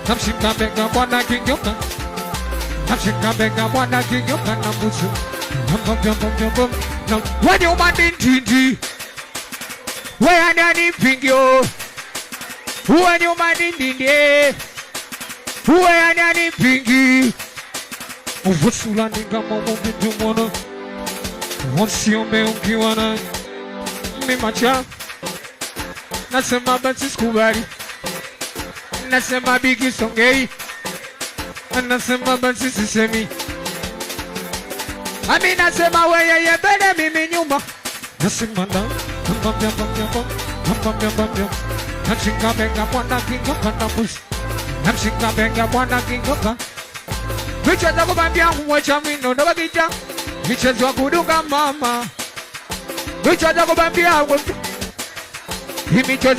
Namshika bega bwana kinyoka. Namshika bega bwana kinyoka na mbusu. When you man in Tindi, where any pingyo? When you man in Tindi, where any pingy? Uvusula ninga momo mwana. Wonsio me unkiwana. Mi macha. Nasema basi skubari. Nasema bigi songei. Nasema basi sisemi. Ami nasema weye yebele mimi nyuma. Nasema na Namshika benga bwana kinyoka na busi. Namshika benga bwana kinyoka. Michezo kubambia uwecha mino na bagija. Michezo kudunga mama. Michezo kubambia uwecha. Michezo